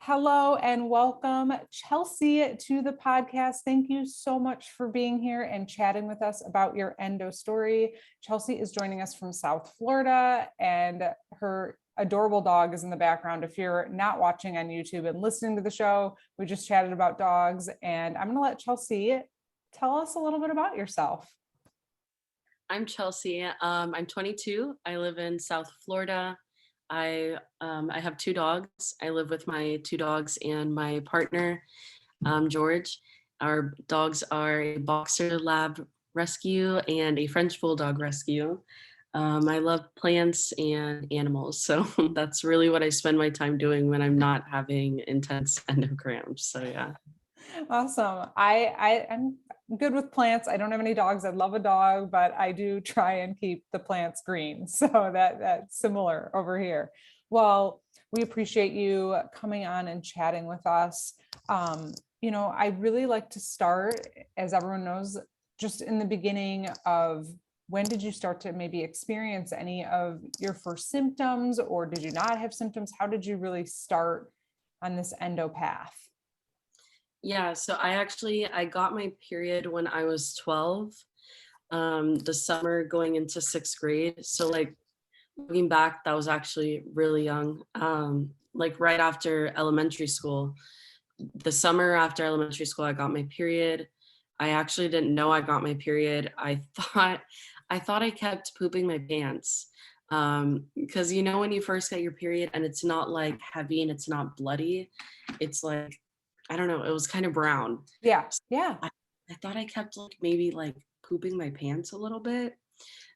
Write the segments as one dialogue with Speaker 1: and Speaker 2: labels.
Speaker 1: Hello and welcome, Chelsea, to the podcast. Thank you so much for being here and chatting with us about your endo story. Chelsea is joining us from South Florida, and her adorable dog is in the background. If you're not watching on YouTube and listening to the show, we just chatted about dogs, and I'm going to let Chelsea tell us a little bit about yourself.
Speaker 2: I'm Chelsea. I'm 22. I live in South Florida. I have two dogs. I live with my two dogs and my partner, George. Our dogs are a boxer lab rescue and a French bulldog rescue. I love plants and animals, so that's really what I spend my time doing when I'm not having intense endocramps. So yeah.
Speaker 1: Awesome. I'm good with plants. I don't have any dogs. I'd love a dog, but I do try and keep the plants green. So that's similar over here. Well, we appreciate you coming on and chatting with us. I really like to start, as everyone knows, just in the beginning of when did you start to maybe experience any of your first symptoms, or did you not have symptoms? How did you really start on this endo path?
Speaker 2: Yeah, so I got my period when I was 12, the summer going into 6th grade. So like looking back, that was actually really young. Like right after elementary school, the summer after elementary school, I got my period. I actually didn't know I got my period. I thought I kept pooping my pants. Because when you first get your period and it's not like heavy and it's not bloody, it's like, I don't know, it was kind of brown.
Speaker 1: Yeah.
Speaker 2: So
Speaker 1: Yeah.
Speaker 2: I thought I kept like maybe like pooping my pants a little bit.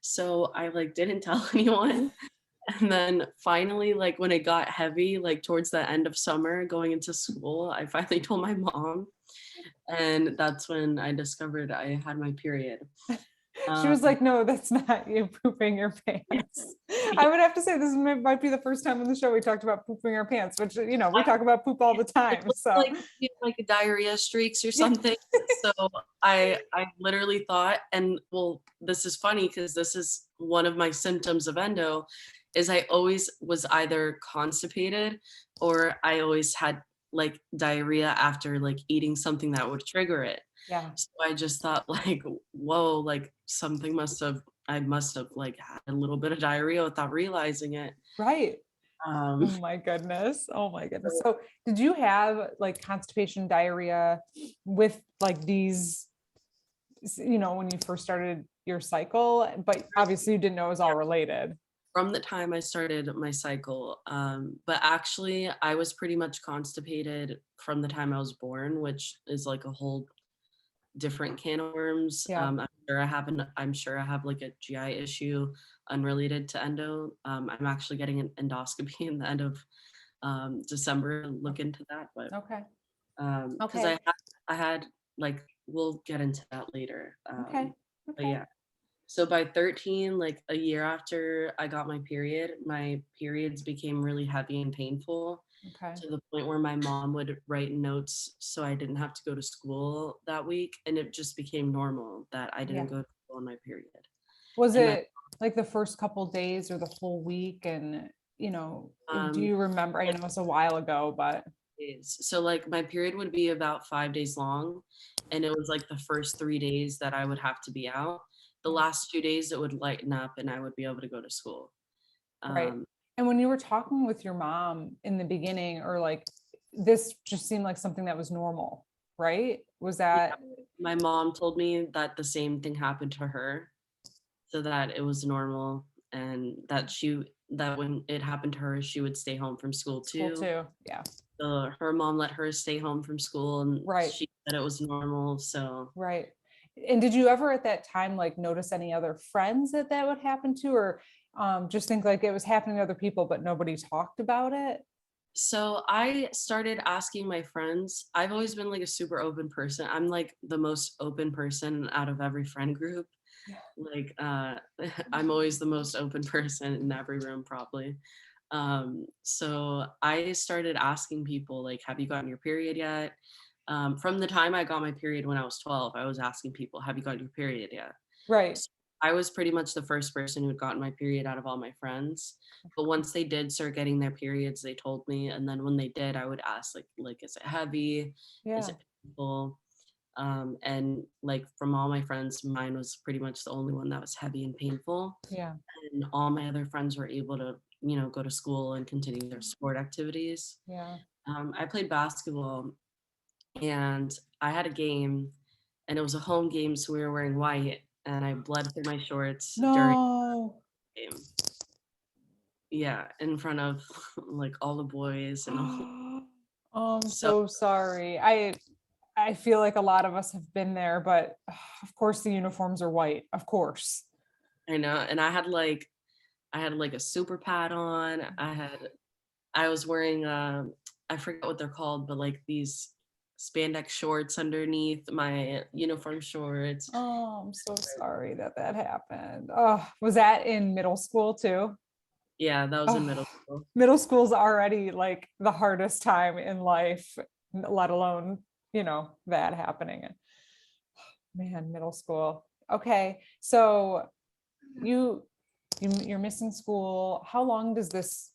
Speaker 2: So I like didn't tell anyone. And then finally, like when it got heavy, like towards the end of summer going into school, I finally told my mom. And that's when I discovered I had my period.
Speaker 1: She was
Speaker 2: Um,
Speaker 1: like, no, that's not you pooping your pants. I would have to say this might be the first time on the show we talked about pooping our pants, which, we talk about poop all the
Speaker 2: it
Speaker 1: time.
Speaker 2: looked
Speaker 1: So
Speaker 2: like diarrhea streaks or
Speaker 1: yeah.
Speaker 2: something. So I literally thought, and well, this is funny because this is one of my symptoms of endo, is I always was either constipated or I always had like diarrhea after like eating something that would trigger it.
Speaker 1: Yeah.
Speaker 2: So I just thought like, whoa, like I must have like had a little bit of diarrhea without realizing it.
Speaker 1: Right.
Speaker 2: Um,
Speaker 1: Oh my goodness. Oh my goodness. So did you have like constipation, diarrhea with like these, when you first started your cycle, but obviously you didn't know it was all related.
Speaker 2: from the time I started my cycle. But actually, I was pretty much constipated from the time I was born, which is like a whole different can of worms.
Speaker 1: Yeah.
Speaker 2: I'm sure I have like a GI issue unrelated to endo. I'm actually getting an endoscopy in the end of December to look into that, but
Speaker 1: Okay.
Speaker 2: because
Speaker 1: Okay.
Speaker 2: I had like we'll get into that later.
Speaker 1: Okay.
Speaker 2: But
Speaker 1: Okay.
Speaker 2: yeah. So by 13, like a year after I got my periods became really heavy and painful
Speaker 1: Okay.
Speaker 2: to the point where my mom would write notes so I didn't have to go to school that week. And it just became normal that I didn't
Speaker 1: Yeah.
Speaker 2: go to school on my period.
Speaker 1: Was
Speaker 2: And then
Speaker 1: it like the first couple days or the whole week? And, do
Speaker 2: um,
Speaker 1: you remember? I know it's a while ago, but
Speaker 2: so like my period would be about 5 days long. And it was like the first 3 days that I would have to be out. The
Speaker 1: yeah,
Speaker 2: last 2 days it would lighten up and I would be able to go to school.
Speaker 1: right.
Speaker 2: Um,
Speaker 1: And when you were talking with your mom in the beginning, or like this just seemed like something that was normal, right? Was
Speaker 2: yeah,
Speaker 1: that
Speaker 2: my mom told me that the same thing happened to her, so that it was normal and that when it happened to her, she would stay home from school
Speaker 1: school
Speaker 2: too.
Speaker 1: too? Yeah.
Speaker 2: So her mom let her stay home from school and
Speaker 1: Right.
Speaker 2: she said it was normal. So
Speaker 1: Right. And did you ever at that time like notice any other friends that would happen to, or just think like it was happening to other people, but nobody talked about it?
Speaker 2: so I started asking my friends. I've always been like a super open person. I'm like the most open person out of every friend group.
Speaker 1: Yeah.
Speaker 2: Like I'm always the most open person in every room probably. So I started asking people like, have you gotten your period yet? From the time I got my period when I was 12, I was asking people, have you gotten your period yet?
Speaker 1: Right.
Speaker 2: So I was pretty much the first person who had gotten my period out of all my friends. But once they did start getting their periods, they told me. And then when they did, I would ask like, is it heavy? Is
Speaker 1: Yeah.
Speaker 2: it painful? And like from all my friends, mine was pretty much the only one that was heavy and painful.
Speaker 1: Yeah.
Speaker 2: And all my other friends were able to, go to school and continue their sport activities.
Speaker 1: Yeah.
Speaker 2: I played basketball and I had a game and it was a home game, so we were wearing white and I bled through my shorts during
Speaker 1: No.
Speaker 2: the game. Yeah, in front of like all the boys and all.
Speaker 1: I'm
Speaker 2: So
Speaker 1: so sorry. I feel like a lot of us have been there, but of course the uniforms are white. Of course.
Speaker 2: I know, and I had like a super pad on. I was wearing I forget what they're called, but like these spandex shorts underneath my uniform shorts.
Speaker 1: Oh, I'm so sorry that that happened. Oh, was that in middle school too?
Speaker 2: Yeah, that was in
Speaker 1: Oh,
Speaker 2: middle school.
Speaker 1: middle school's already like the hardest time in life, let alone, that happening. Man, middle school. Okay. So you, you're missing school. How long does this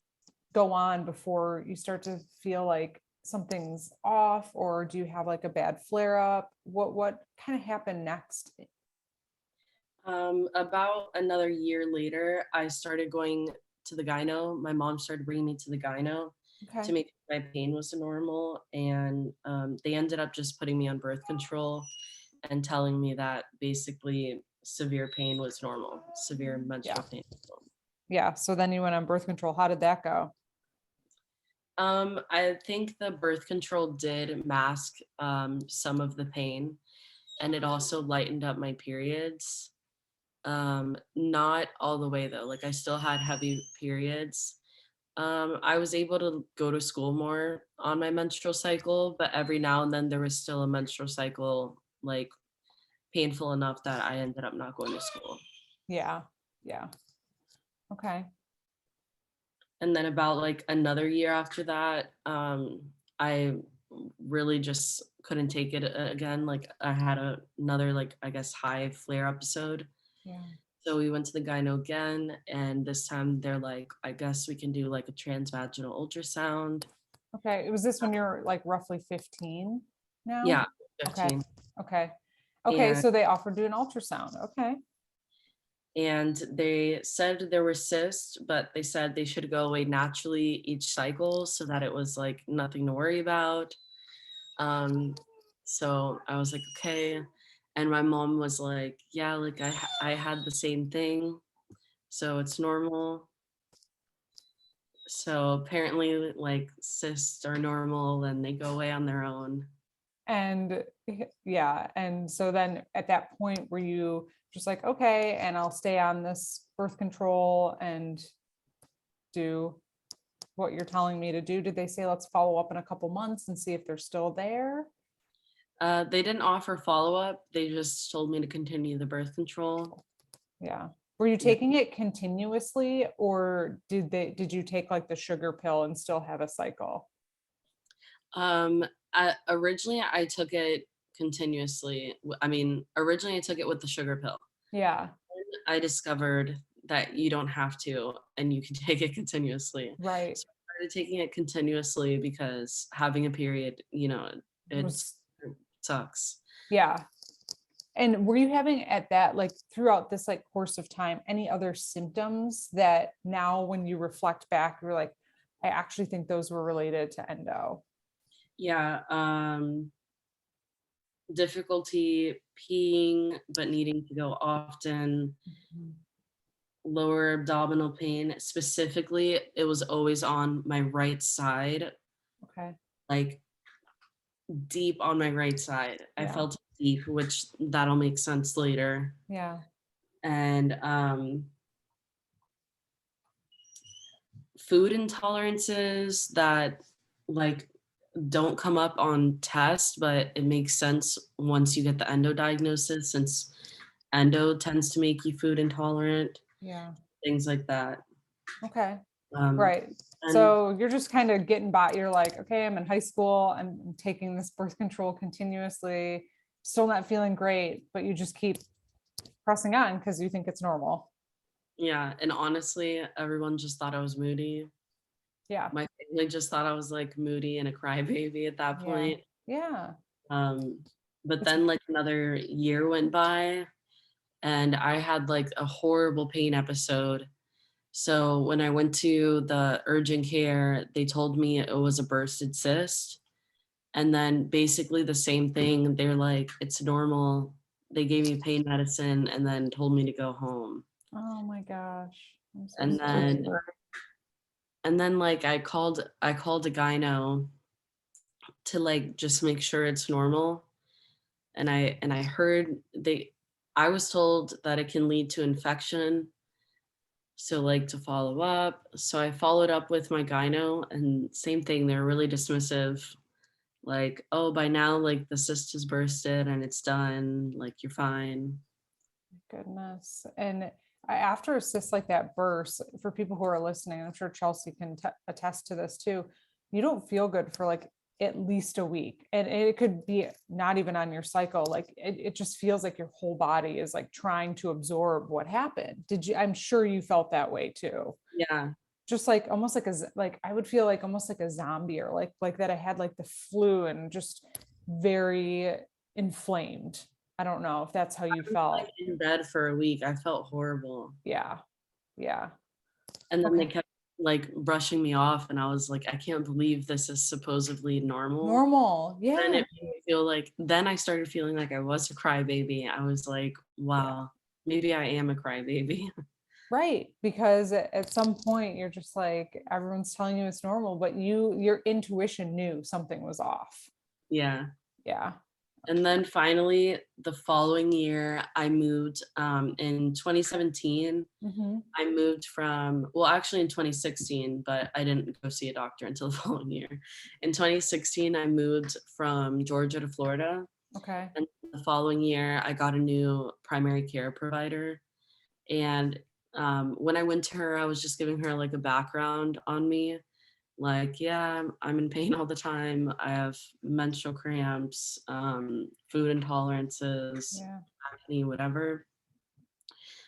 Speaker 1: go on before you start to feel like something's off, or do you have like a bad flare up? What kind of happened next?
Speaker 2: About another year later, I started going to the gyno. My mom started bringing me to the gyno to
Speaker 1: Okay.
Speaker 2: make sure my pain was normal, and they ended up just putting me on birth control and telling me that basically severe pain was normal, severe
Speaker 1: Yeah.
Speaker 2: menstrual pain.
Speaker 1: Yeah. So then you went on birth control. How did that go?
Speaker 2: I think the birth control did mask some of the pain, and it also lightened up my periods. Not all the way though. Like I still had heavy periods. I was able to go to school more on my menstrual cycle, but every now and then there was still a menstrual cycle like painful enough that I ended up not going to school.
Speaker 1: Yeah. Yeah. Okay.
Speaker 2: And then about like another year after that, I really just couldn't take it again. Like I had another like I guess high flare episode.
Speaker 1: Yeah.
Speaker 2: So we went to the gyno again, and this time they're like, I guess we can do like a transvaginal ultrasound.
Speaker 1: Okay. It was this when you're like roughly 15 now?
Speaker 2: Yeah,
Speaker 1: Okay.
Speaker 2: 15.
Speaker 1: Okay. Okay.
Speaker 2: And
Speaker 1: So they offered you an ultrasound. Okay.
Speaker 2: and they said there were cysts, but they said they should go away naturally each cycle so that it was like nothing to worry about. Um, so I was like, okay. And my mom was like, yeah, like I had the same thing, so it's normal. So apparently, like cysts are normal and they go away on their own.
Speaker 1: And yeah. And so then at that point, were you just like, okay, and I'll stay on this birth control and do what you're telling me to do? Did they say, let's follow up in a couple months and see if they're still there?
Speaker 2: They didn't offer follow up. They just told me to continue the birth control.
Speaker 1: Yeah. Were you
Speaker 2: Yeah.
Speaker 1: taking it continuously, or did you take like the sugar pill and still have a cycle?
Speaker 2: Um, Originally I took it continuously. I mean, originally I took it with the sugar pill.
Speaker 1: Yeah.
Speaker 2: I discovered that you don't have to, and you can take it continuously.
Speaker 1: Right.
Speaker 2: So I started taking it continuously because having a period, it
Speaker 1: Was
Speaker 2: sucks.
Speaker 1: Yeah. And were you having at that, like throughout this like course of time, any other symptoms that now when you reflect back, you're like, I actually think those were related to endo?
Speaker 2: Yeah, difficulty peeing, but needing to go often,
Speaker 1: Mhm.
Speaker 2: lower abdominal pain. Specifically, it was always on my right side,
Speaker 1: Okay.
Speaker 2: like deep on my right side. I
Speaker 1: Yeah.
Speaker 2: felt it deep, which that'll make sense later.
Speaker 1: Yeah.
Speaker 2: And food intolerances that like don't come up on test, but it makes sense once you get the endo diagnosis, since endo tends to make you food intolerant,
Speaker 1: Yeah.
Speaker 2: things like that.
Speaker 1: Okay.
Speaker 2: Um,
Speaker 1: Right.
Speaker 2: and
Speaker 1: So you're just kind of getting by. You're like, okay, I'm in high school. I'm taking this birth control continuously, still not feeling great, but you just keep pressing on because you think it's normal.
Speaker 2: Yeah, and honestly, everyone just thought I was moody.
Speaker 1: Yeah.
Speaker 2: My family just thought I was, like, moody and a crybaby at that
Speaker 1: Yeah.
Speaker 2: point.
Speaker 1: Yeah.
Speaker 2: Um, but
Speaker 1: It's
Speaker 2: then, like, another year went by, and I had, like, a horrible pain episode. So when I went to the urgent care, they told me it was a bursted cyst, and then basically the same thing, they're like, "It's normal." They gave me pain medicine and then told me to go home.
Speaker 1: oh my gosh. I'm so
Speaker 2: And then
Speaker 1: sorry.
Speaker 2: like, I called a gyno to, like, just make sure it's normal, and I heard I was told that it can lead to infection, so, like, to follow up. So I followed up with my gyno, and same thing, they're really dismissive, like, "Oh, by now, like, the cyst is bursted and it's done, like, you're fine."
Speaker 1: Goodness. And after a cyst like that bursts, for people who are listening, I'm sure Chelsea can attest to this too. You don't feel good for like at least a week. And it could be not even on your cycle. Like it just feels like your whole body is like trying to absorb what happened. I'm sure you felt that way too.
Speaker 2: Yeah.
Speaker 1: Just like almost like like I would feel like almost like a zombie or like that I had like the flu and just very inflamed. I don't know if that's how you
Speaker 2: I was, like,
Speaker 1: felt.
Speaker 2: in bed for a week, I felt horrible.
Speaker 1: Yeah. Yeah.
Speaker 2: And then they
Speaker 1: Okay.
Speaker 2: kept, like, brushing me off, and I was like, "I can't believe this is supposedly normal."
Speaker 1: Normal.
Speaker 2: Then
Speaker 1: Yeah.
Speaker 2: it made me feel like then I started feeling like I was a crybaby. I was like,
Speaker 1: Yeah.
Speaker 2: "Wow, maybe I am a crybaby."
Speaker 1: Right. Because at some point you're just like everyone's telling you it's normal, but your intuition knew something was off.
Speaker 2: Yeah.
Speaker 1: Yeah.
Speaker 2: And then finally, the following year, I moved, in 2017,
Speaker 1: Hmm.
Speaker 2: I moved from well, actually in 2016, but I didn't go see a doctor until the following year. In 2016, I moved from Georgia to Florida,
Speaker 1: Okay.
Speaker 2: and the following year, I got a new primary care provider, and, when I went to her, I was just giving her, like, a background on me, like, "Yeah, I'm in pain all the time. I have menstrual cramps, food intolerances,
Speaker 1: Yeah.
Speaker 2: acne, whatever."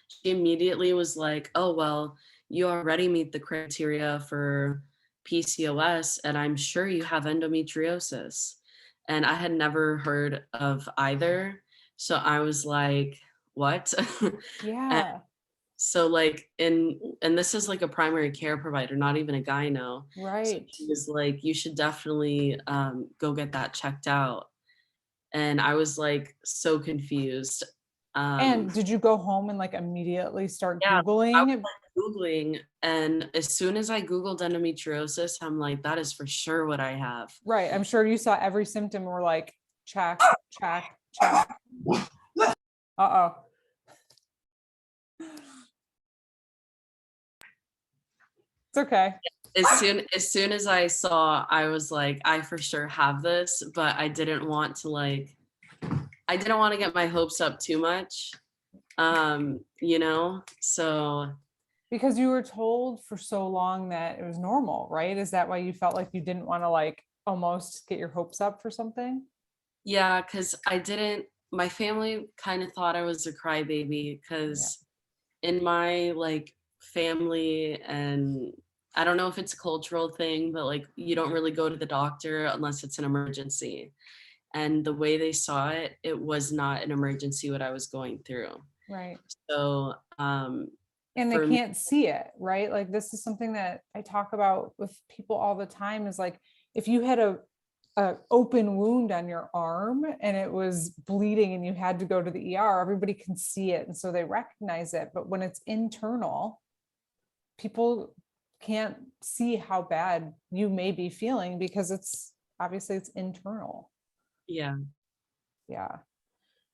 Speaker 2: She immediately was like, "Oh, well, you already meet the criteria for PCOS, and I'm sure you have endometriosis." And I had never heard of either. So I was like, "What?" And
Speaker 1: Yeah.
Speaker 2: so like and this is like a primary care provider, not even a gyno. So
Speaker 1: Right.
Speaker 2: she was like, "You should definitely go get that checked out." And I was like so confused. Um
Speaker 1: And did you go home and like immediately start
Speaker 2: yeah, I was
Speaker 1: Googling?
Speaker 2: like Googling, and as soon as I Googled endometriosis, I'm like, that is for sure what I have.
Speaker 1: Right. I'm sure you saw every symptom and were like, check, check, check. Uh-oh. It's okay.
Speaker 2: As soon as I saw, I was like, I for sure have this, but I didn't want to get my hopes up too much. So
Speaker 1: Because you were told for so long that it was normal, right? Is that why you felt like you didn't want to like almost get your hopes up for something?
Speaker 2: yeah, because my family kind of thought I was a crybaby
Speaker 1: Yeah.
Speaker 2: because in my like family, and I don't know if it's a cultural thing, but like you don't really go to the doctor unless it's an emergency. And the way they saw it, it was not an emergency what I was going through.
Speaker 1: Right.
Speaker 2: So
Speaker 1: And they
Speaker 2: for me,
Speaker 1: can't see it, right? Like this is something that I talk about with people all the time is like if you had a open wound on your arm and it was bleeding and you had to go to the ER, everybody can see it and so they recognize it. But when it's internal, people can't see how bad you may be feeling because it's obviously it's internal.
Speaker 2: yeah.
Speaker 1: Yeah.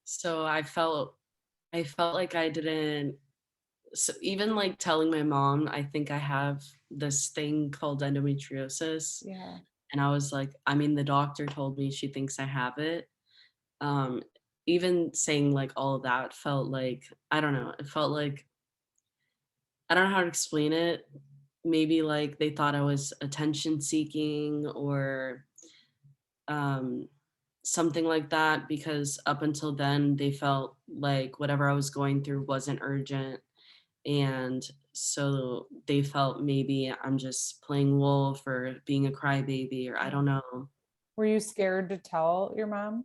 Speaker 2: So I felt like I didn't so even like telling my mom, I think I have this thing called endometriosis.
Speaker 1: Yeah.
Speaker 2: And I was like, I mean, the doctor told me she thinks I have it. Um, Even saying like all of that felt like, I don't know, it felt like, I don't know how to explain it. Maybe like they thought I was attention seeking or, um, something like that, because up until then they felt like whatever I was going through wasn't urgent, and so they felt maybe I'm just playing wolf or being a crybaby, or I
Speaker 1: Yeah.
Speaker 2: don't know.
Speaker 1: Were you scared to tell your mom?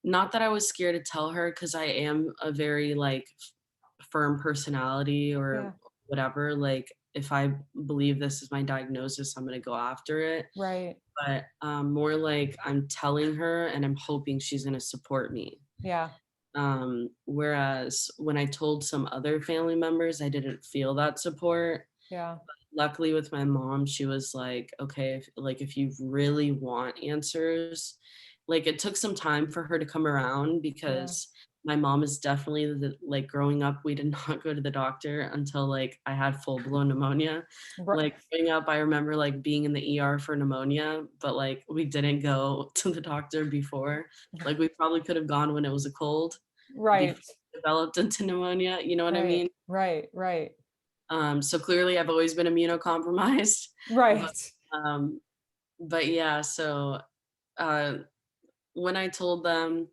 Speaker 2: Not that I was scared to tell her, because I am a very like firm personality or
Speaker 1: Yeah.
Speaker 2: whatever. Like if I believe this is my diagnosis, I'm gonna go after it.
Speaker 1: Right.
Speaker 2: But more like I'm telling her and I'm hoping she's gonna support me.
Speaker 1: Yeah.
Speaker 2: Whereas when I told some other family members, I didn't feel that support.
Speaker 1: Yeah.
Speaker 2: Luckily with my mom, she was like, okay, if you really want answers, like it took some time for her to come around,
Speaker 1: Yeah.
Speaker 2: because my mom is definitely like growing up, we did not go to the doctor until like I had full blown pneumonia.
Speaker 1: Right.
Speaker 2: Like growing up, I remember like being in the ER for pneumonia, but like we didn't go to the doctor before. Like we probably could have gone when it was a cold before
Speaker 1: Right.
Speaker 2: it developed into pneumonia. You know what I
Speaker 1: Right.
Speaker 2: mean?
Speaker 1: Right. Right.
Speaker 2: So clearly I've always been immunocompromised, but,
Speaker 1: Right.
Speaker 2: um, but yeah, so, uh, when I told them,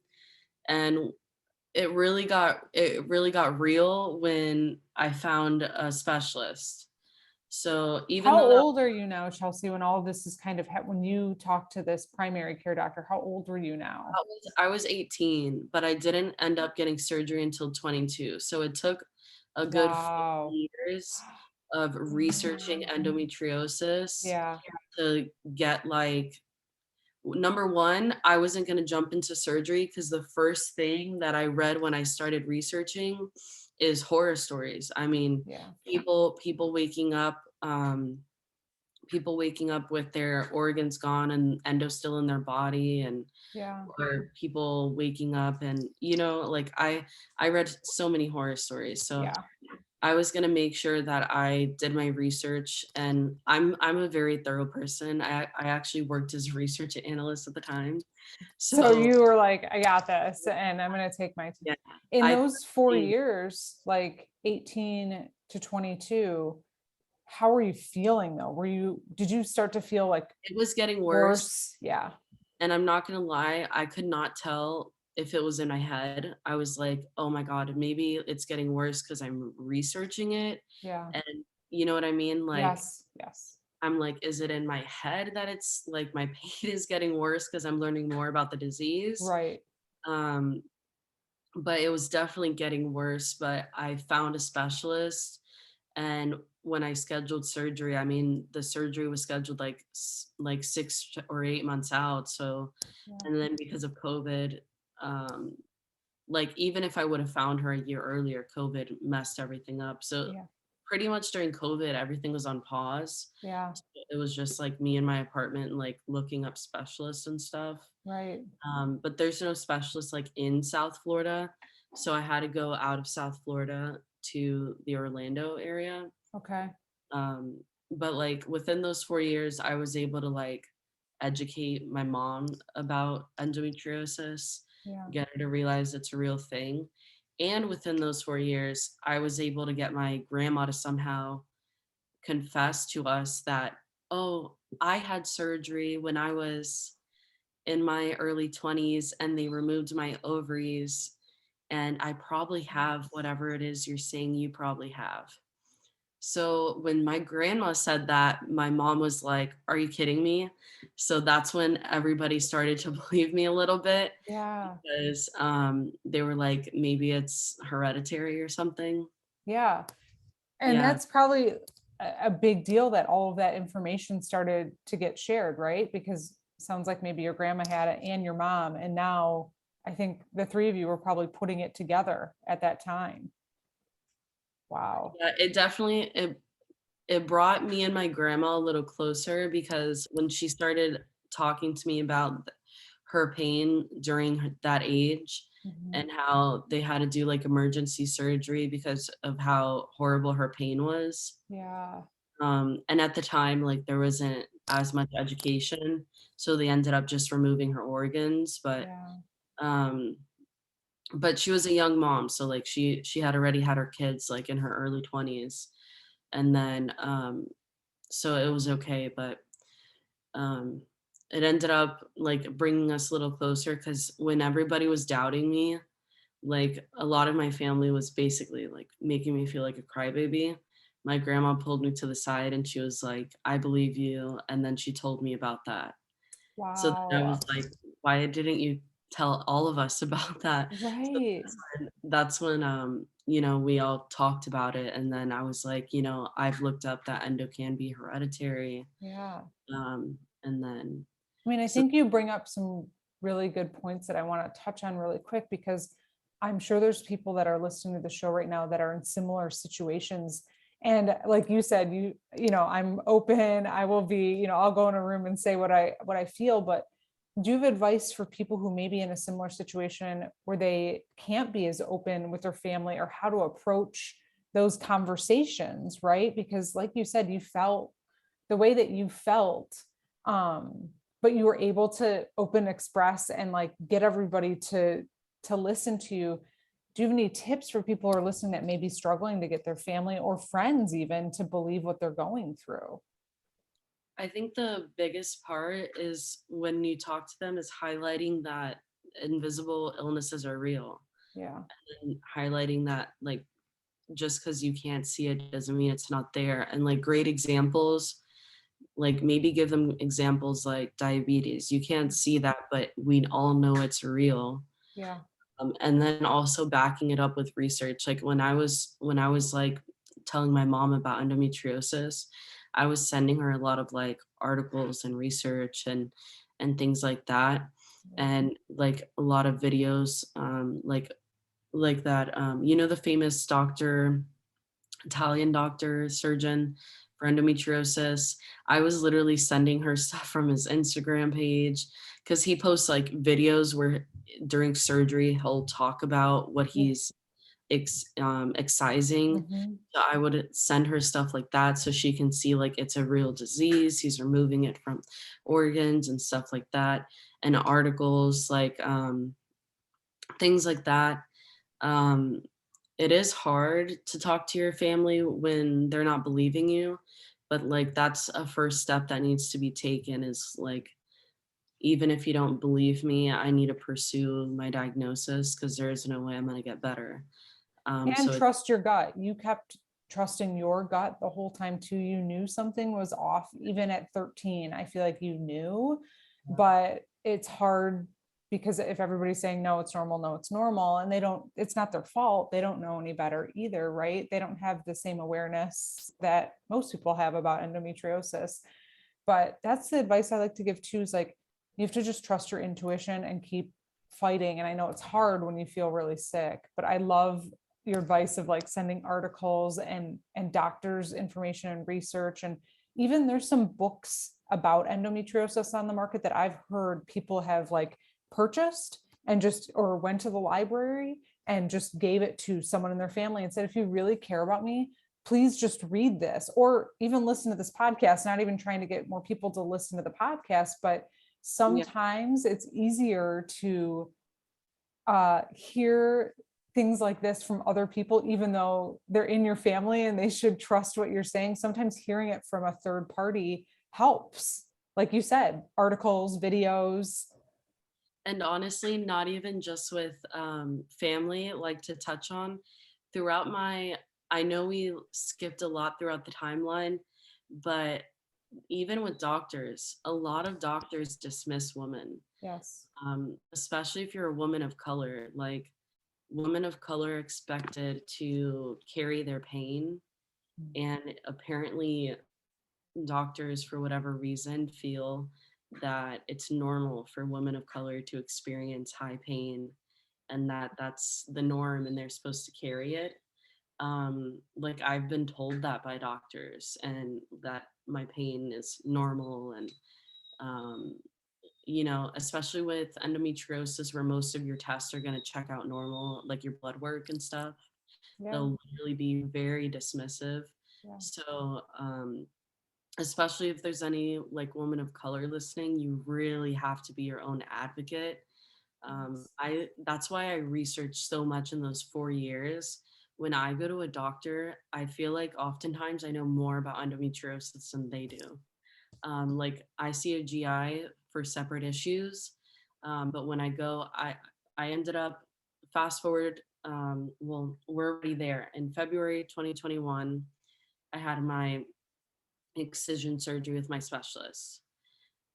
Speaker 2: and it really got real when I found a specialist. So even
Speaker 1: How
Speaker 2: though that
Speaker 1: old are you now, Chelsea, when all of this is kind of when you talked to this primary care doctor? How old were you now?
Speaker 2: I was 18, but I didn't end up getting surgery until 22. So it took a good 4
Speaker 1: Wow.
Speaker 2: years of researching endometriosis
Speaker 1: Yeah.
Speaker 2: to get like number one, I wasn't going to jump into surgery, because the first thing that I read when I started researching is horror stories. I mean,
Speaker 1: Yeah.
Speaker 2: people waking up, with their organs gone and endo still in their body, and
Speaker 1: Yeah.
Speaker 2: or people waking up and like I read so many horror stories. So
Speaker 1: Yeah.
Speaker 2: I was gonna make sure that I did my research, and I'm a very thorough person. I actually worked as a research analyst at the time.
Speaker 1: So
Speaker 2: So
Speaker 1: you were like, I got this, and I'm going to take my time.
Speaker 2: yeah,
Speaker 1: In
Speaker 2: I
Speaker 1: those 4
Speaker 2: personally-
Speaker 1: years, like 18 to 22, how were you feeling though? Did you start to feel like
Speaker 2: it was getting worse,
Speaker 1: worse? Yeah.
Speaker 2: and I'm not gonna lie, I could not tell if it was in my head. I was like, oh my God, maybe it's getting worse because I'm researching it.
Speaker 1: Yeah.
Speaker 2: And you know what I mean? Like
Speaker 1: Yes. Yes.
Speaker 2: I'm like, is it in my head that it's like my pain is getting worse because I'm learning more about the disease?
Speaker 1: Right.
Speaker 2: Um, but it was definitely getting worse. But I found a specialist, and when I scheduled surgery, I mean, the surgery was scheduled like 6 or 8 months out. So,
Speaker 1: Yeah.
Speaker 2: and then because of COVID, um, like even if I would have found her a year earlier, COVID messed everything up. So
Speaker 1: Yeah.
Speaker 2: pretty much during COVID, everything was on pause.
Speaker 1: Yeah.
Speaker 2: So it was just like me in my apartment and like looking up specialists and stuff.
Speaker 1: Right.
Speaker 2: But there's no specialists like in South Florida. So I had to go out of South Florida to the Orlando area.
Speaker 1: Okay.
Speaker 2: Um, but like within those 4 years, I was able to like educate my mom about endometriosis,
Speaker 1: Yeah.
Speaker 2: get her to realize it's a real thing. And within those 4 years, I was able to get my grandma to somehow confess to us that, oh, I had surgery when I was in my early 20s and they removed my ovaries, and I probably have whatever it is you're saying you probably have. So when my grandma said that, my mom was like, "Are you kidding me?" So that's when everybody started to believe me a little bit,
Speaker 1: Yeah.
Speaker 2: because they were like, maybe it's hereditary or something.
Speaker 1: Yeah. And
Speaker 2: Yeah.
Speaker 1: that's probably a big deal that all of that information started to get shared, right? Because it sounds like maybe your grandma had it and your mom, and now I think the three of you were probably putting it together at that time. Wow.
Speaker 2: Yeah, it definitely it brought me and my grandma a little closer, because when she started talking to me about her pain during that age,
Speaker 1: Mhm.
Speaker 2: and how they had to do like emergency surgery because of how horrible her pain was.
Speaker 1: Yeah.
Speaker 2: And at the time, like there wasn't as much education, so they ended up just removing her organs.
Speaker 1: Yeah.
Speaker 2: Um, but she was a young mom, so like she had already had her kids like in her early 20s, and then so it was okay. But um, it ended up like bringing us a little closer because when everybody was doubting me, like a lot of my family was basically like making me feel like a crybaby. My grandma pulled me to the side and she was like, I believe you. And then she told me about that. So then I
Speaker 1: Wow.
Speaker 2: was like, why didn't you tell all of us about that? So
Speaker 1: Right.
Speaker 2: that's when you know, we all talked about it. And then I was like, you know, I've looked up that endo can be hereditary.
Speaker 1: Yeah.
Speaker 2: And then
Speaker 1: I mean, I
Speaker 2: so
Speaker 1: think you bring up some really good points that I want to touch on really quick because I'm sure there's people that are listening to the show right now that are in similar situations. And like you said, I'm open. I will be, I'll go in a room and say what I feel. But do you have advice for people who may be in a similar situation where they can't be as open with their family, or how to approach those conversations, right? Because like you said, you felt the way that you felt, um but you were able to open, express, and like get everybody to listen to you. Do you have any tips for people who are listening that may be struggling to get their family or friends even to believe what they're going through?
Speaker 2: I think the biggest part is when you talk to them is highlighting that invisible illnesses are real,
Speaker 1: Yeah.
Speaker 2: and highlighting that like just because you can't see it doesn't mean it's not there. And like great examples, like maybe give them examples like diabetes. You can't see that, but we all know it's real.
Speaker 1: Yeah.
Speaker 2: And then also backing it up with research. Like when I was like telling my mom about endometriosis, I was sending her a lot of like articles and research and things like that,
Speaker 1: Yeah.
Speaker 2: and like a lot of videos, like that. You know, the famous doctor, Italian doctor, surgeon for endometriosis. I was literally sending her stuff from his Instagram page because he posts like videos where during surgery he'll talk about what
Speaker 1: Yeah.
Speaker 2: he's excising.
Speaker 1: Mhm.
Speaker 2: So I would send her stuff like that so she can see like it's a real disease. He's removing it from organs and stuff like that, and articles like things like that. Um, it is hard to talk to your family when they're not believing you, but like that's a first step that needs to be taken is like, even if you don't believe me, I need to pursue my diagnosis because there is no way I'm going to get better.
Speaker 1: And
Speaker 2: So it,
Speaker 1: trust your gut. You kept trusting your gut the whole time too. You knew something was off even at 13. I feel like you knew, but it's hard because if everybody's saying no, it's normal, no, it's normal, and it's not their fault. They don't know any better either, right? They don't have the same awareness that most people have about endometriosis. But that's the advice I like to give too, is like you have to just trust your intuition and keep fighting. And I know it's hard when you feel really sick, but I love your advice of like sending articles and doctors information and research. And even there's some books about endometriosis on the market that I've heard people have like purchased and just, or went to the library and just gave it to someone in their family and said, if you really care about me, please just read this, or even listen to this podcast. Not even trying to get more people to listen to the podcast, but
Speaker 2: yeah.
Speaker 1: sometimes it's easier to hear things like this from other people, even though they're in your family and they should trust what you're saying. Sometimes hearing it from a third party helps. Like you said, articles, videos.
Speaker 2: And honestly, not even just with family, like to touch on throughout my, I know we skipped a lot throughout the timeline, but even with doctors, a lot of doctors dismiss women,
Speaker 1: Yes.
Speaker 2: especially if you're a woman of color. Like, women of color expected to carry their pain, and apparently, doctors, for whatever reason, feel that it's normal for women of color to experience high pain and that that's the norm and they're supposed to carry it. Like I've been told that by doctors and that my pain is normal, and um, you know, especially with endometriosis where most of your tests are going to check out normal, like your blood work and stuff,
Speaker 1: Yeah.
Speaker 2: they'll really be very dismissive.
Speaker 1: Yeah.
Speaker 2: So especially if there's any like woman of color listening, you really have to be your own advocate.
Speaker 1: Yes.
Speaker 2: I That's why I researched so much in those 4 years. When I go to a doctor, I feel like oftentimes I know more about endometriosis than they do. Like I see a GI for separate issues. But when I go, I ended up, fast forward, well, we're already there. In February 2021, I had my excision surgery with my specialist.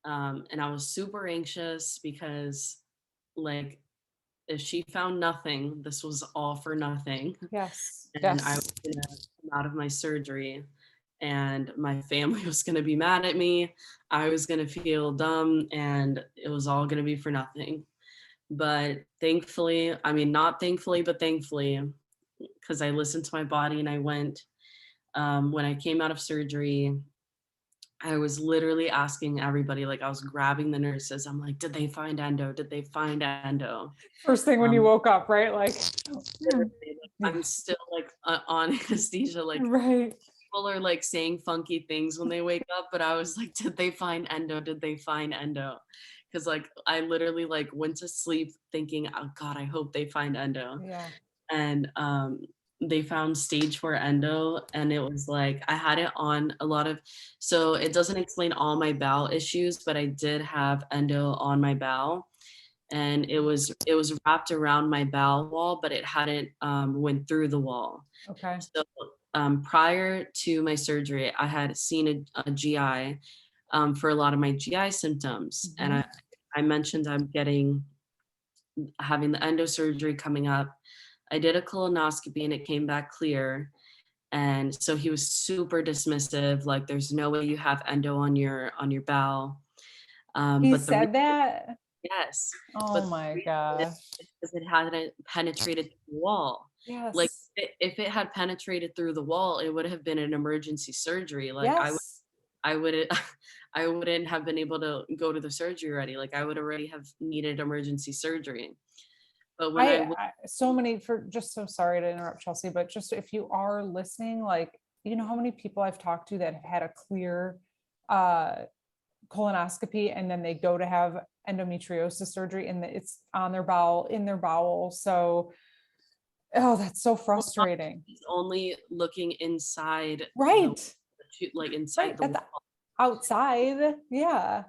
Speaker 2: And I was super anxious because, like, if she found nothing, this was all for nothing.
Speaker 1: Yes.
Speaker 2: And I was
Speaker 1: Yes.
Speaker 2: gonna come out of my surgery and my family was gonna be mad at me. I was gonna feel dumb and it was all gonna be for nothing. But thankfully, I mean, not thankfully, but thankfully, because I listened to my body and I went, when I came out of surgery, I was literally asking everybody, like I was grabbing the nurses. I'm like, did they find endo? Did they find endo?
Speaker 1: First thing when you
Speaker 2: Um,
Speaker 1: woke up, right? Like,
Speaker 2: literally, like,
Speaker 1: yeah,
Speaker 2: I'm still like on anesthesia. Like
Speaker 1: right.
Speaker 2: people are like saying funky things when they wake up, but I was like, did they find endo? Did they find endo? Because like I literally like went to sleep thinking, oh God, I hope they find endo.
Speaker 1: Yeah.
Speaker 2: And they found stage 4 endo, and it was like I had it on a lot of, so it doesn't explain all my bowel issues, but I did have endo on my bowel, and it was wrapped around my bowel wall, but it hadn't went through the wall.
Speaker 1: Okay.
Speaker 2: So prior to my surgery, I had seen a GI for a lot of my GI symptoms, and
Speaker 1: Mhm.
Speaker 2: I mentioned I'm having the endo surgery coming up. I did a colonoscopy and it came back clear. And so he was super dismissive, like there's no way you have endo on your bowel.
Speaker 1: He
Speaker 2: But the
Speaker 1: said
Speaker 2: reason,
Speaker 1: that.
Speaker 2: yes,
Speaker 1: Oh
Speaker 2: but the
Speaker 1: my
Speaker 2: reason
Speaker 1: gosh.
Speaker 2: is because it hadn't penetrated the wall. Like
Speaker 1: Yes.
Speaker 2: if it had penetrated through the wall, it would have been an emergency surgery. Like
Speaker 1: Yes.
Speaker 2: I wouldn't I wouldn't have been able to go to the surgery already. Like I would already have needed emergency surgery. But when
Speaker 1: I so many for just so sorry to interrupt Chelsea, but just if you are listening, like, you know how many people I've talked to that have had a clear uh colonoscopy and then they go to have endometriosis surgery and it's on their bowel, in their bowel. So, oh, that's so frustrating.
Speaker 2: he's only looking inside
Speaker 1: Right.
Speaker 2: like inside
Speaker 1: Right.
Speaker 2: the
Speaker 1: At
Speaker 2: wall.
Speaker 1: the outside. Yeah.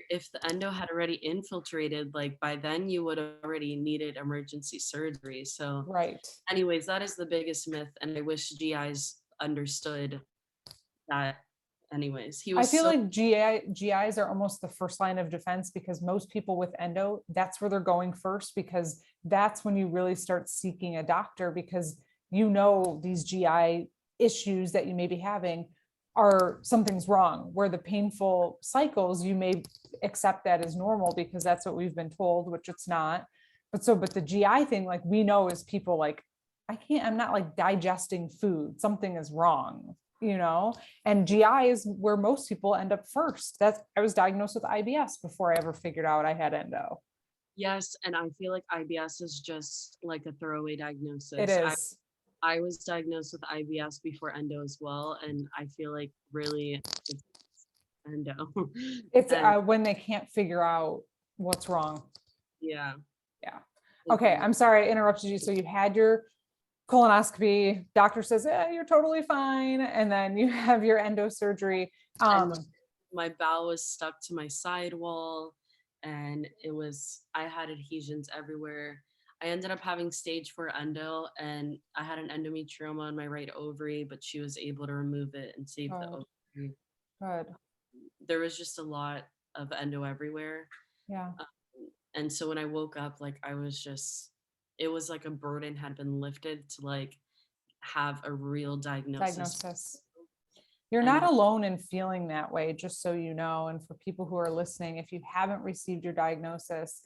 Speaker 2: If the endo had already infiltrated, like by then you would have already needed emergency surgery. So
Speaker 1: Right.
Speaker 2: anyways, that is the biggest myth, and I wish GIs understood that. Anyways, he
Speaker 1: I
Speaker 2: was
Speaker 1: feel
Speaker 2: so,
Speaker 1: like GIs are almost the first line of defense because most people with endo, that's where they're going first, because that's when you really start seeking a doctor, because you know these GI issues that you may be having are something's wrong, where the painful cycles, you may accept that as normal because that's what we've been told, which it's not. But the GI thing, like we know is people like, I'm not like digesting food, something is wrong, you know? And GI is where most people end up first. I was diagnosed with IBS before I ever figured out I had endo.
Speaker 2: yes, and I feel like IBS is just like a throwaway
Speaker 1: It
Speaker 2: diagnosis.
Speaker 1: is.
Speaker 2: I was diagnosed with IBS before endo as well, and I feel like really it's endo.
Speaker 1: It's
Speaker 2: And
Speaker 1: when they can't figure out what's wrong.
Speaker 2: yeah,
Speaker 1: Yeah. Okay.
Speaker 2: agree.
Speaker 1: I'm sorry I interrupted you. So you had your colonoscopy, doctor says, you're totally fine. And then you have your endo surgery.
Speaker 2: And my bowel was stuck to my side wall, and I had adhesions everywhere. I ended up having stage 4 endo, and I had an endometrioma on my right ovary, but she was able to remove it and save the
Speaker 1: Oh,
Speaker 2: ovary.
Speaker 1: good.
Speaker 2: There was just a lot of endo everywhere.
Speaker 1: Yeah.
Speaker 2: Um, and so when I woke up, like I was just, it was like a burden had been lifted to like have a real diagnosis.
Speaker 1: Diagnosis. You're
Speaker 2: And
Speaker 1: not alone in feeling that way, just so you know. And for people who are listening, if you haven't received your diagnosis,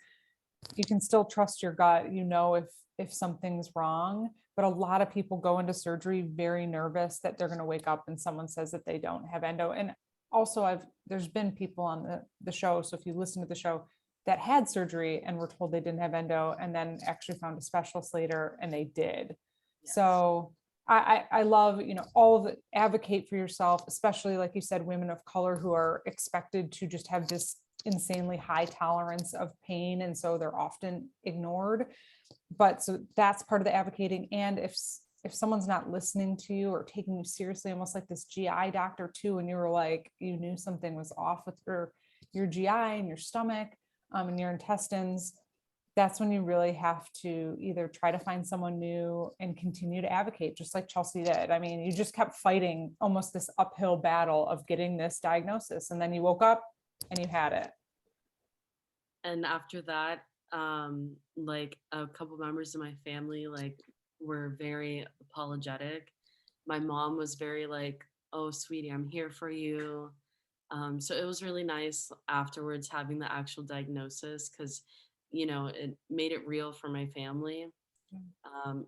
Speaker 1: you can still trust your gut. You know if something's wrong. But a lot of people go into surgery very nervous that they're going to wake up and someone says that they don't have endo. And also, there's been people on the show. So if you listen to the show that had surgery and were told they didn't have endo, and then actually found a specialist later and they did.
Speaker 2: yes.
Speaker 1: So I love, all of it, advocate for yourself, especially like you said, women of color who are expected to just have this insanely high tolerance of pain. And so they're often ignored. But so that's part of the advocating. And if someone's not listening to you or taking you seriously, almost like this GI doctor too, and you were like, you knew something was off with your, your GI and your stomach and your intestines, that's when you really have to either try to find someone new and continue to advocate, just like Chelsea did. I mean, you just kept fighting almost this uphill battle of getting this diagnosis, and then you woke up and you had it.
Speaker 2: And after that, like a couple members of my family like were very apologetic. My mom was very like, "Oh, sweetie, I'm here for you." So it was really nice afterwards having the actual diagnosis because, you know, it made it real for my family.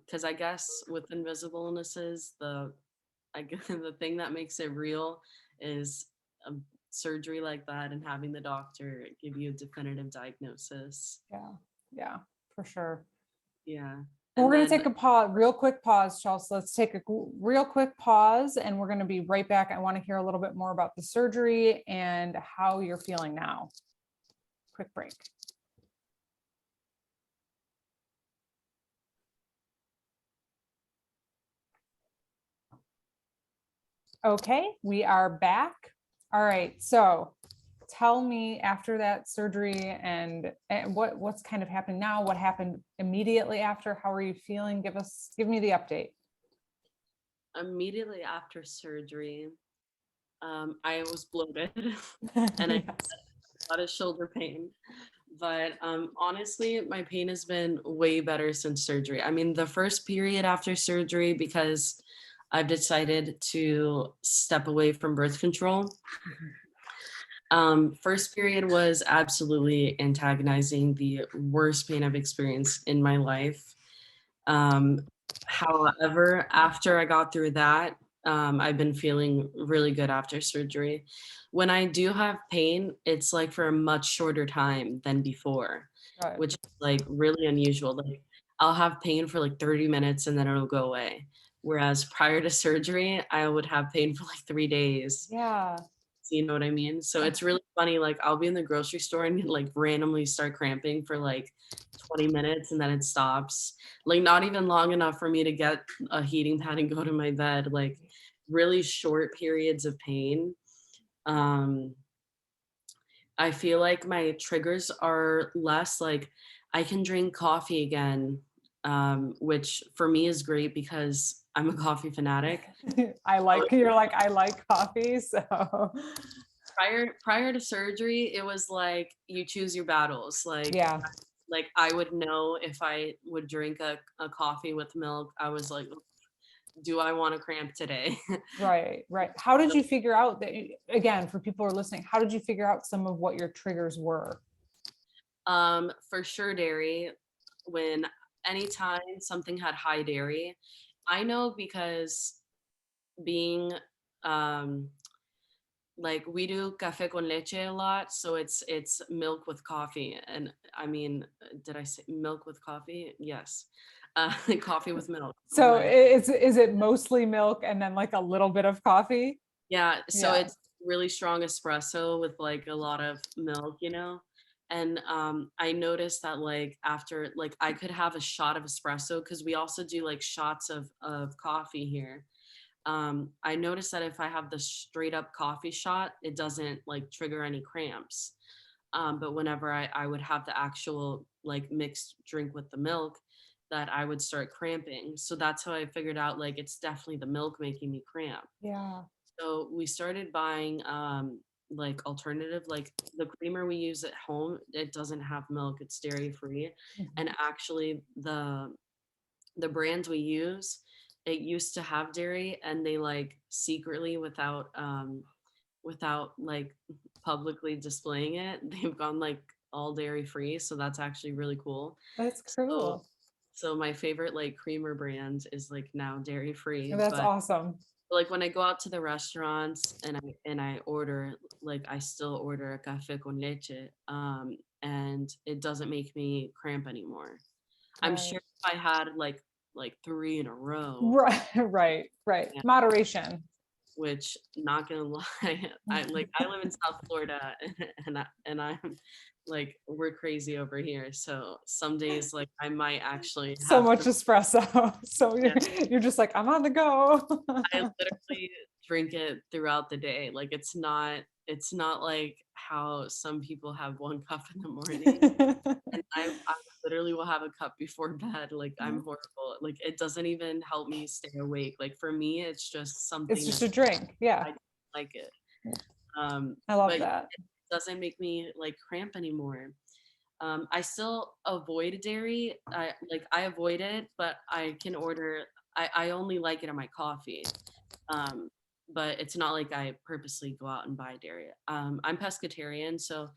Speaker 2: Because I guess with invisible illnesses, I guess the thing that makes it real is a surgery like that and having the doctor give you a definitive diagnosis.
Speaker 1: Yeah, yeah, for sure.
Speaker 2: Yeah.
Speaker 1: We're
Speaker 2: And
Speaker 1: going to
Speaker 2: then
Speaker 1: take a pause, real quick pause, Chelsea. Let's take a real quick pause and we're going to be right back. I want to hear a little bit more about the surgery and how you're feeling now. Quick break. Okay, we are back. All right, so tell me after that surgery and what's kind of happening now, what happened immediately after, how are you feeling? Give me the update.
Speaker 2: immediately after surgery, I was bloated and I had
Speaker 1: Yes.
Speaker 2: a lot of shoulder pain. But honestly, my pain has been way better since surgery. I mean, the first period after surgery, because I've decided to step away from birth control. First period was absolutely antagonizing, the worst pain I've experienced in my life. Um, However, after I got through that, I've been feeling really good after surgery. When I do have pain, it's like for a much shorter time than before,
Speaker 1: Good.
Speaker 2: which is like really unusual. Like I'll have pain for like 30 minutes and then it'll go away. Whereas prior to surgery, I would have pain for like 3 days.
Speaker 1: Yeah.
Speaker 2: So you know what I mean? So it's really funny. Like I'll be in the grocery store and like randomly start cramping for like 20 minutes and then it stops. Like not even long enough for me to get a heating pad and go to my bed. Like really short periods of pain. Um, I feel like my triggers are less. Like I can drink coffee again, which for me is great because I'm a coffee fanatic.
Speaker 1: I like coffee. So
Speaker 2: Prior to surgery, it was like you choose your battles.
Speaker 1: yeah,
Speaker 2: Like I would know if I would drink a coffee with milk. I was like, do I want to cramp today?
Speaker 1: right, right. How did you figure out that, again, for people who are listening, how did you figure out some of what your triggers were?
Speaker 2: For sure dairy. When anytime something had high dairy, I know because being um like we do café con leche a lot, so it's milk with coffee. And I mean, did I say milk with coffee? Yes. Coffee with milk. Oh
Speaker 1: So
Speaker 2: my.
Speaker 1: is it mostly milk and then like a little bit of coffee?
Speaker 2: Yeah, so
Speaker 1: Yeah.
Speaker 2: it's really strong espresso with like a lot of milk, you know? And I noticed that like after like I could have a shot of espresso because we also do like shots of coffee here. I noticed that if I have the straight up coffee shot, it doesn't like trigger any cramps. But whenever I would have the actual like mixed drink with the milk, that I would start cramping. So that's how I figured out like it's definitely the milk making me cramp.
Speaker 1: Yeah.
Speaker 2: So we started buying like alternative, like the creamer we use at home, it doesn't have milk, it's dairy free. And
Speaker 1: Mhm.
Speaker 2: actually the brands we use, it used to have dairy and they like secretly without like publicly displaying it, they've gone like all dairy free. So that's actually really cool.
Speaker 1: That's
Speaker 2: So
Speaker 1: cool.
Speaker 2: so my favorite like creamer brand is like now dairy free.
Speaker 1: That's
Speaker 2: But
Speaker 1: awesome.
Speaker 2: like when I go out to the restaurants and I order, like I still order a café con leche, and it doesn't make me cramp anymore. I'm
Speaker 1: Right.
Speaker 2: sure if I had like three in a row,
Speaker 1: Right, right, right.
Speaker 2: yeah,
Speaker 1: Moderation.
Speaker 2: which not gonna lie, I live in South Florida and I'm like we're crazy over here. So some days like I might actually
Speaker 1: So
Speaker 2: have
Speaker 1: much
Speaker 2: three.
Speaker 1: espresso. So
Speaker 2: Yeah,
Speaker 1: you're just like, I'm on the go.
Speaker 2: I literally drink it throughout the day. Like it's not it's not like how some people have one cup in the morning. And I literally will have a cup before bed. Like I'm horrible. Like it doesn't even help me stay awake. Like for me, it's just
Speaker 1: It's
Speaker 2: something
Speaker 1: just
Speaker 2: that
Speaker 1: a drink. Yeah.
Speaker 2: I don't like it.
Speaker 1: I love
Speaker 2: But
Speaker 1: that.
Speaker 2: it doesn't make me like cramp anymore. I still avoid dairy. I avoid it, but I can order. I only like it in my coffee. Um, but it's not like I purposely go out and buy dairy. I'm pescatarian, so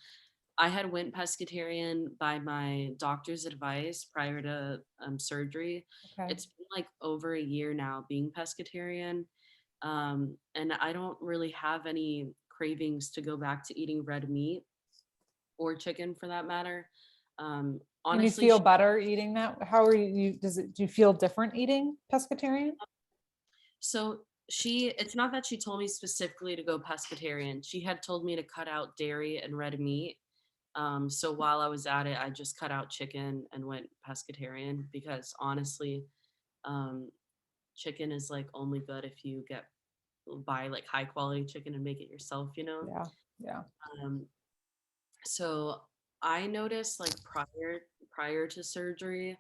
Speaker 2: I had went pescatarian by my doctor's advice prior to surgery.
Speaker 1: Okay.
Speaker 2: It's been like over a year now being pescatarian, and I don't really have any cravings to go back to eating red meat or chicken for that matter.
Speaker 1: And you
Speaker 2: Honestly,
Speaker 1: feel better eating that? How are do you feel different eating pescatarian?
Speaker 2: so it's not that she told me specifically to go pescatarian. She had told me to cut out dairy and red meat. So while I was at it, I just cut out chicken and went pescatarian because honestly, um, chicken is like only good if you buy like high quality chicken and make it yourself, you know?
Speaker 1: Yeah. Yeah.
Speaker 2: Um, so I noticed like prior to surgery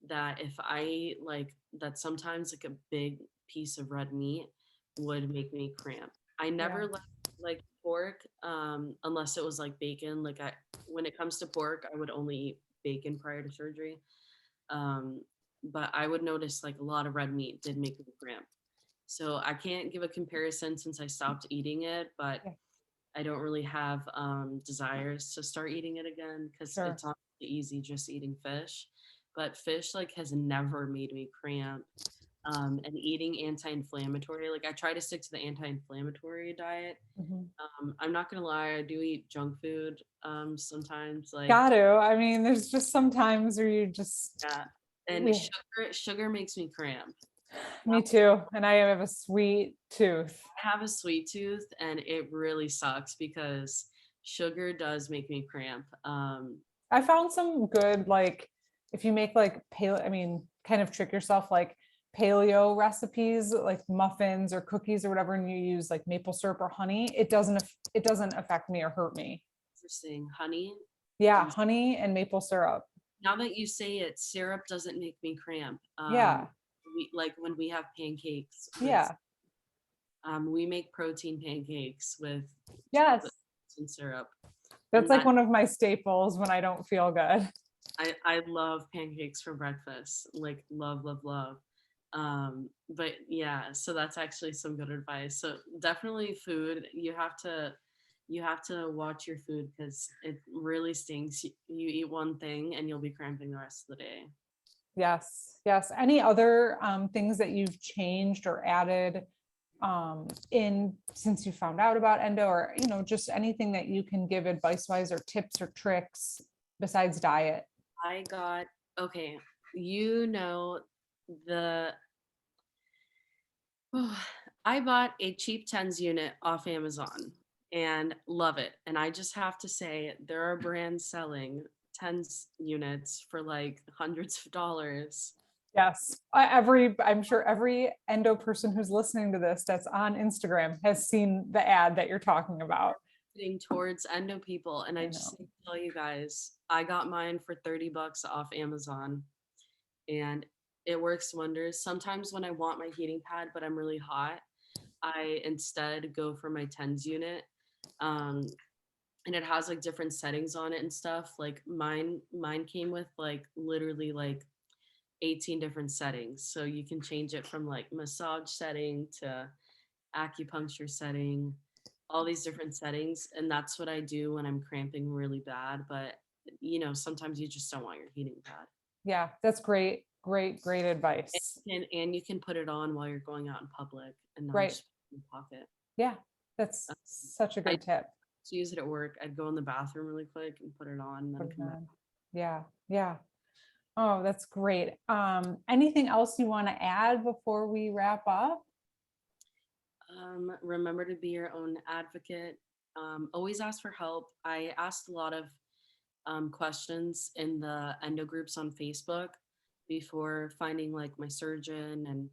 Speaker 2: that if I ate like that sometimes like a big piece of red meat would make me cramp. I
Speaker 1: Yeah.
Speaker 2: never like pork unless it was like bacon. Like I when it comes to pork, I would only eat bacon prior to surgery. Um but I would notice like a lot of red meat did make me cramp. So I can't give a comparison since I stopped eating it, but
Speaker 1: Yeah.
Speaker 2: I don't really have desires to start eating it again because
Speaker 1: Sure.
Speaker 2: it's not easy just eating fish. But fish like has never made me cramp. And eating anti-inflammatory, like I try to stick to the anti-inflammatory diet.
Speaker 1: Mhm.
Speaker 2: I'm not gonna lie, I do eat junk food sometimes. Like
Speaker 1: Got to. I mean, there's just some times where you just,
Speaker 2: yeah, and
Speaker 1: we,
Speaker 2: sugar makes me cramp.
Speaker 1: me too. And I have a sweet tooth.
Speaker 2: I have a sweet tooth, and it really sucks because sugar does make me cramp.
Speaker 1: I found some good, like, if you make like paleo, I mean, kind of trick yourself, like paleo recipes, like muffins or cookies or whatever, and you use like maple syrup or honey, it doesn't affect me or hurt me.
Speaker 2: Interesting. Honey.
Speaker 1: Yeah,
Speaker 2: And
Speaker 1: honey and maple syrup.
Speaker 2: now that you say it, syrup doesn't make me cramp.
Speaker 1: Yeah,
Speaker 2: We like when we have pancakes with
Speaker 1: yeah,
Speaker 2: we make protein pancakes with chocolate
Speaker 1: yes.
Speaker 2: and syrup.
Speaker 1: That's
Speaker 2: And
Speaker 1: like
Speaker 2: that
Speaker 1: one of my staples when I don't feel good.
Speaker 2: I love pancakes for breakfast. Like love, love, love. But yeah, so that's actually some good advice. So definitely food. You have to watch your food because it really stinks. You eat one thing and you'll be cramping the rest of the day.
Speaker 1: Yes, yes. Any other things that you've changed or added in since you found out about endo, or just anything that you can give advice wise or tips or tricks besides diet?
Speaker 2: I got okay. You know the I bought a cheap tens unit off Amazon and love it. And I just have to say there are brands selling tens units for like hundreds of dollars.
Speaker 1: Yes, I'm sure every endo person who's listening to this that's on Instagram has seen the ad that you're talking about.
Speaker 2: Getting towards endo people. And I
Speaker 1: I
Speaker 2: just
Speaker 1: know.
Speaker 2: need to tell you guys, I got mine for 30 bucks off Amazon and it works wonders. Sometimes when I want my heating pad, but I'm really hot, I instead go for my tens unit. Um, and it has like different settings on it and stuff. Like mine came with like literally like 18 different settings. So you can change it from like massage setting to acupuncture setting, all these different settings. And that's what I do when I'm cramping really bad. But sometimes you just don't want your heating pad.
Speaker 1: Yeah, that's great, great, great advice.
Speaker 2: And you can put it on while you're going out in public and not
Speaker 1: Right.
Speaker 2: just in your pocket.
Speaker 1: Yeah, that's such a
Speaker 2: I
Speaker 1: good tip.
Speaker 2: to use it at work. I'd go in the bathroom really quick and put it on and
Speaker 1: Put
Speaker 2: then
Speaker 1: it
Speaker 2: come back.
Speaker 1: on. Yeah, yeah. Oh, that's great. Anything else you want to add before we wrap up?
Speaker 2: Remember to be your own advocate. Always ask for help. I asked a lot of questions in the endo groups on Facebook before finding like my surgeon and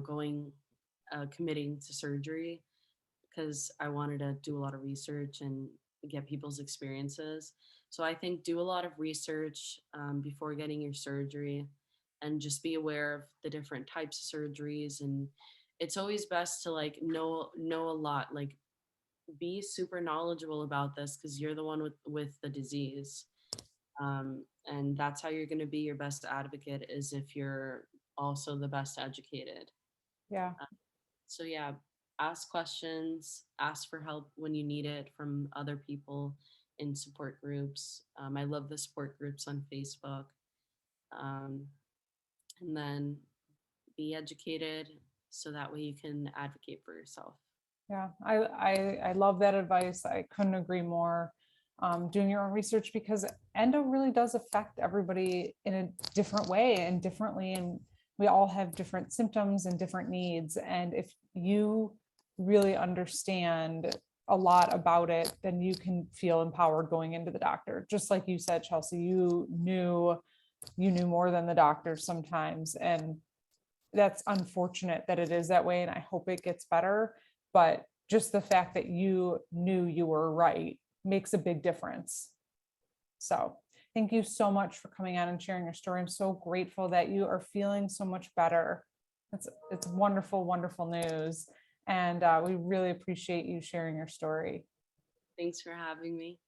Speaker 2: going committing to surgery because I wanted to do a lot of research and get people's experiences. So I think do a lot of research before getting your surgery, and just be aware of the different types of surgeries. And it's always best to like know a lot, like be super knowledgeable about this because you're the one with the disease. And that's how you're going to be your best advocate, is if you're also the best educated.
Speaker 1: Yeah.
Speaker 2: So yeah, ask questions, ask for help when you need it from other people in support groups. I love the support groups on Facebook. Um, and then be educated so that way you can advocate for yourself.
Speaker 1: Yeah, I love that advice. I couldn't agree more. Doing your own research, because endo really does affect everybody in a different way and differently, and we all have different symptoms and different needs. And if you really understand a lot about it, then you can feel empowered going into the doctor. Just like you said, Chelsea, you knew more than the doctor sometimes, and that's unfortunate that it is that way, and I hope it gets better. But just the fact that you knew you were right makes a big difference. So thank you so much for coming on and sharing your story. I'm so grateful that you are feeling so much better. It's wonderful, wonderful news. And we really appreciate you sharing your story.
Speaker 2: Thanks for having me.